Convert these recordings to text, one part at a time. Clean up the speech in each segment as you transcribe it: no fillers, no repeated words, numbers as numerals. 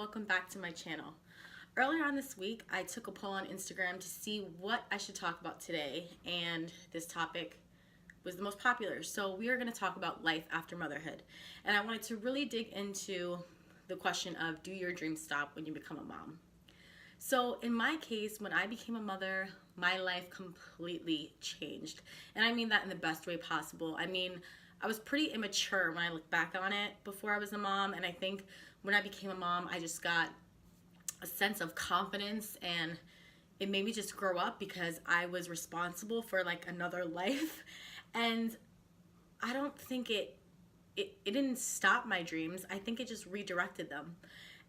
welcome back to my channel. Earlier on this week, I took a poll on Instagram to see what I should talk about today, and this topic was the most popular. So we are going to talk about life after motherhood. And I wanted to really dig into the question of, do your dreams stop when you become a mom? So in my case, when I became a mother, my life completely changed. And I mean that in the best way possible. I was pretty immature when I look back on it before I was a mom, and I think when I became a mom, I just got a sense of confidence, and it made me just grow up because I was responsible for like another life. And I don't think it didn't stop my dreams. I think it just redirected them.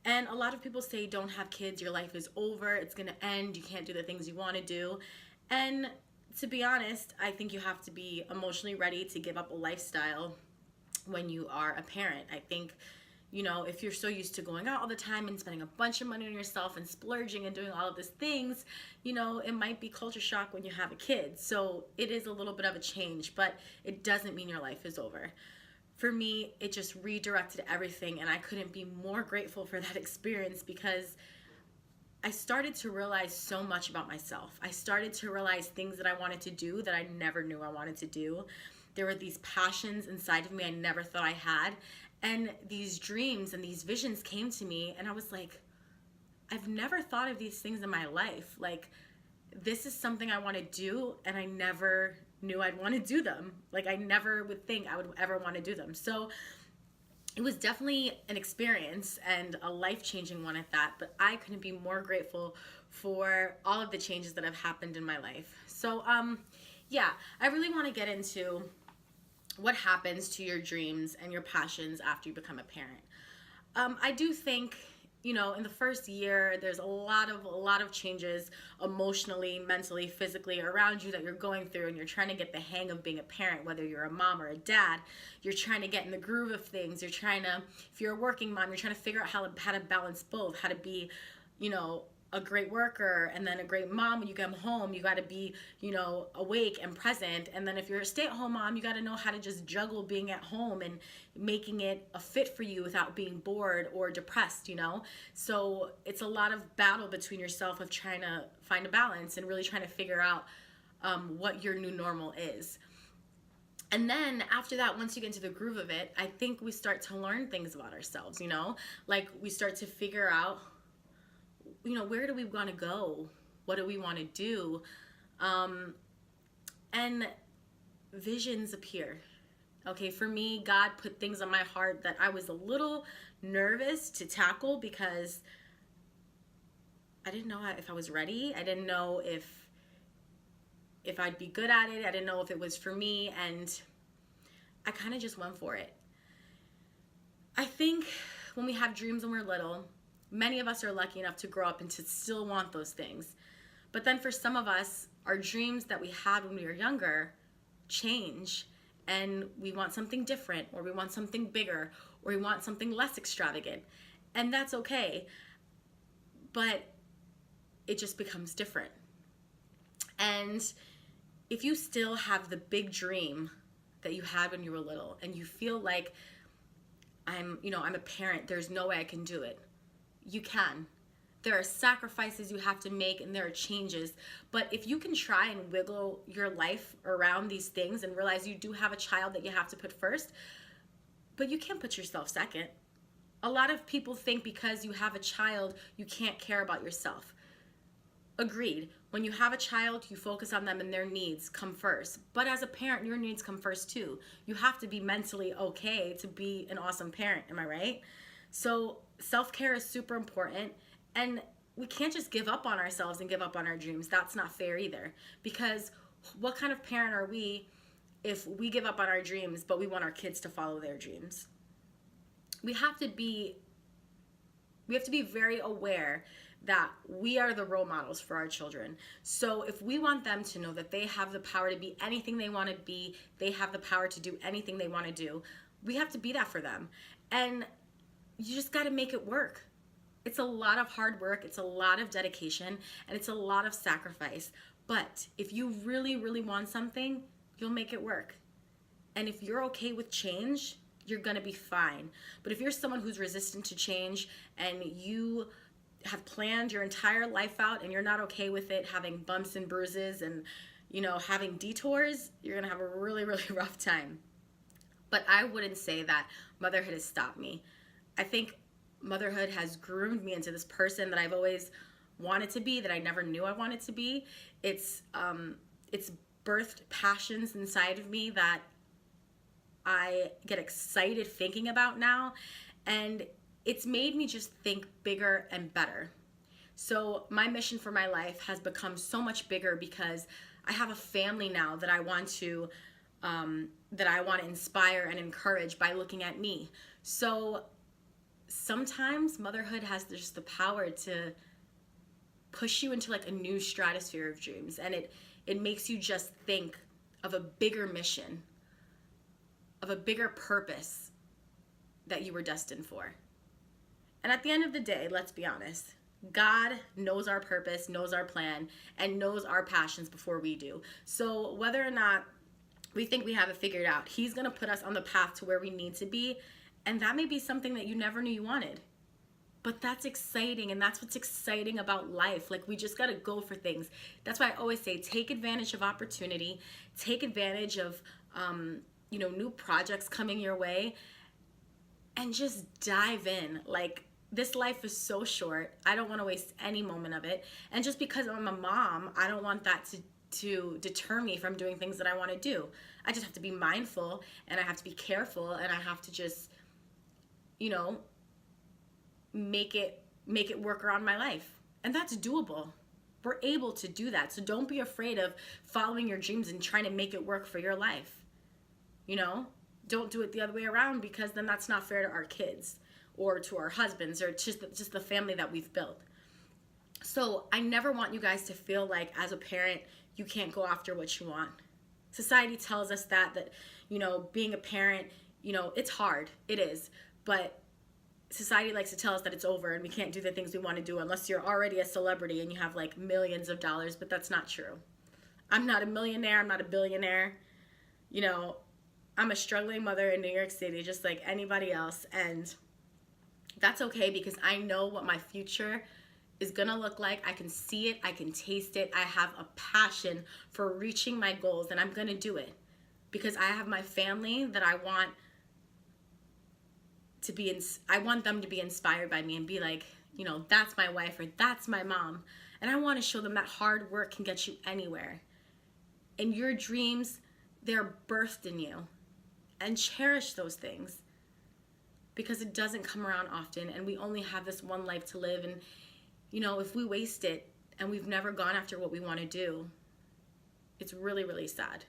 And a lot of people say, don't have kids, your life is over, it's gonna end, you can't do the things you want to do. And to be honest, I think you have to be emotionally ready to give up a lifestyle when you are a parent. I think, if you're so used to going out all the time and spending a bunch of money on yourself and splurging and doing all of these things, it might be culture shock when you have a kid. So it is a little bit of a change, but it doesn't mean your life is over. For me, it just redirected everything, and I couldn't be more grateful for that experience because I started to realize so much about myself. I started to realize things that I wanted to do that I never knew I wanted to do. There were these passions inside of me I never thought I had, and these dreams and these visions came to me, and I was like, I've never thought of these things in my life. Like, this is something I want to do, and I never knew I'd want to do them. Like, I never would think I would ever want to do them. So it was definitely an experience and a life-changing one at that, but I couldn't be more grateful for all of the changes that have happened in my life. So yeah, I really want to get into what happens to your dreams and your passions after you become a parent. I do think, in the first year, there's a lot of changes emotionally, mentally, physically around you that you're going through, and you're trying to get the hang of being a parent, whether you're a mom or a dad. You're trying to get in the groove of things. You're trying to, if you're a working mom, you're trying to figure out how to balance both, how to be, a great worker and then a great mom. When you come home, you got to be, awake and present. And then if you're a stay-at-home mom, you got to know how to just juggle being at home and making it a fit for you without being bored or depressed, So it's a lot of battle between yourself of trying to find a balance and really trying to figure out what your new normal is. And then after that, once you get into the groove of it, I think we start to learn things about ourselves, like we start to figure out, where do we want to go? What do we want to do? And visions appear. Okay, for me, God put things on my heart that I was a little nervous to tackle because I didn't know if I was ready. I didn't know if I'd be good at it. I didn't know if it was for me, and I kind of just went for it. I think when we have dreams when we're little, many of us are lucky enough to grow up and to still want those things. But then for some of us, our dreams that we had when we were younger change, and we want something different, or we want something bigger, or we want something less extravagant. And that's okay. But it just becomes different. And if you still have the big dream that you had when you were little, and you feel like I'm a parent, there's no way I can do it. You can. There are sacrifices you have to make, and there are changes. But if you can try and wiggle your life around these things and realize you do have a child that you have to put first, but you can't put yourself second. A lot of people think because you have a child, you can't care about yourself. Agreed. When you have a child, you focus on them and their needs come first. But as a parent, your needs come first too. You have to be mentally okay to be an awesome parent. Am I right? So self-care is super important, and we can't just give up on ourselves and give up on our dreams. That's not fair either, because what kind of parent are we if we give up on our dreams but we want our kids to follow their dreams? We have to be very aware that we are the role models for our children. So if we want them to know that they have the power to be anything they want to be, they have the power to do anything they want to do, we have to be that for them. And you just got to make it work. It's a lot of hard work, it's a lot of dedication, and it's a lot of sacrifice. But if you really, really want something, you'll make it work. And if you're okay with change, You're gonna be fine. But if you're someone who's resistant to change and you have planned your entire life out and you're not okay with it, having bumps and bruises and, having detours, you're gonna have a really, really rough time. But I wouldn't say that motherhood has stopped me. I think motherhood has groomed me into this person that I've always wanted to be, that I never knew I wanted to be. It's birthed passions inside of me that I get excited thinking about now, and it's made me just think bigger and better. So my mission for my life has become so much bigger because I have a family now that I want to inspire and encourage by looking at me. So sometimes motherhood has just the power to push you into like a new stratosphere of dreams, and it makes you just think of a bigger mission, of a bigger purpose that you were destined for. And at the end of the day, let's be honest, God knows our purpose, knows our plan, and knows our passions before we do. So whether or not we think we have it figured out, He's going to put us on the path to where we need to be, and that may be something that you never knew you wanted. But that's exciting, and that's what's exciting about life. Like, we just got to go for things. That's why I always say, take advantage of opportunity, take advantage of new projects coming your way, and just dive in. Like, this life is so short. I don't want to waste any moment of it. And just because I'm a mom, I don't want that to deter me from doing things that I want to do. I just have to be mindful, and I have to be careful, and I have to just, make it work around my life. And that's doable. We're able to do that. So don't be afraid of following your dreams and trying to make it work for your life. Don't do it the other way around, because then that's not fair to our kids or to our husbands or just the family that we've built. So I never want you guys to feel like, as a parent, you can't go after what you want. Society tells us that being a parent, it's hard. It is. But society likes to tell us that it's over and we can't do the things we want to do unless you're already a celebrity and you have like millions of dollars, but that's not true. I'm not a millionaire. I'm not a billionaire. I'm a struggling mother in New York City, just like anybody else. And that's okay, because I know what my future is going to look like. I can see it. I can taste it. I have a passion for reaching my goals, and I'm going to do it because I have my family that I want them to be inspired by me and be like, that's my wife or that's my mom. And I want to show them that hard work can get you anywhere. And your dreams, they're birthed in you. And cherish those things, because it doesn't come around often, and we only have this one life to live. And if we waste it and we've never gone after what we want to do, it's really, really sad.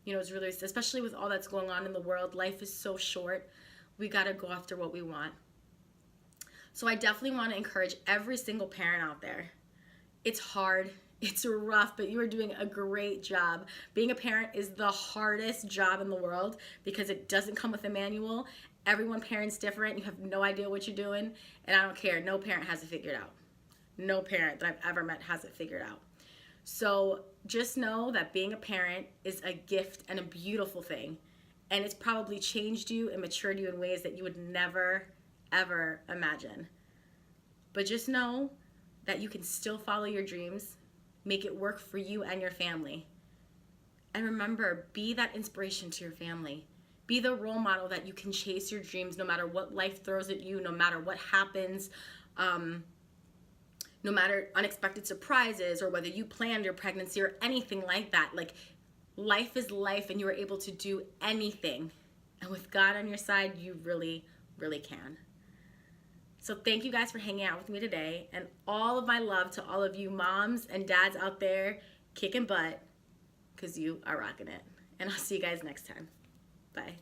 It's really, especially with all that's going on in the world, life is so short. We got to go after what we want. So I definitely want to encourage every single parent out there. It's hard. It's rough, but you are doing a great job. Being a parent is the hardest job in the world because it doesn't come with a manual. Everyone parents different. You have no idea what you're doing, and I don't care. No parent has it figured out. No parent that I've ever met has it figured out. So just know that being a parent is a gift and a beautiful thing, and it's probably changed you and matured you in ways that you would never, ever imagine. But just know that you can still follow your dreams, make it work for you and your family. And remember, be that inspiration to your family. Be the role model that you can chase your dreams no matter what life throws at you, no matter what happens, no matter unexpected surprises or whether you planned your pregnancy or anything like that. Like, life is life, and you are able to do anything. And with God on your side, you really, really can. So thank you guys for hanging out with me today, and all of my love to all of you moms and dads out there kicking butt, because you are rocking it. And I'll see you guys next time. Bye.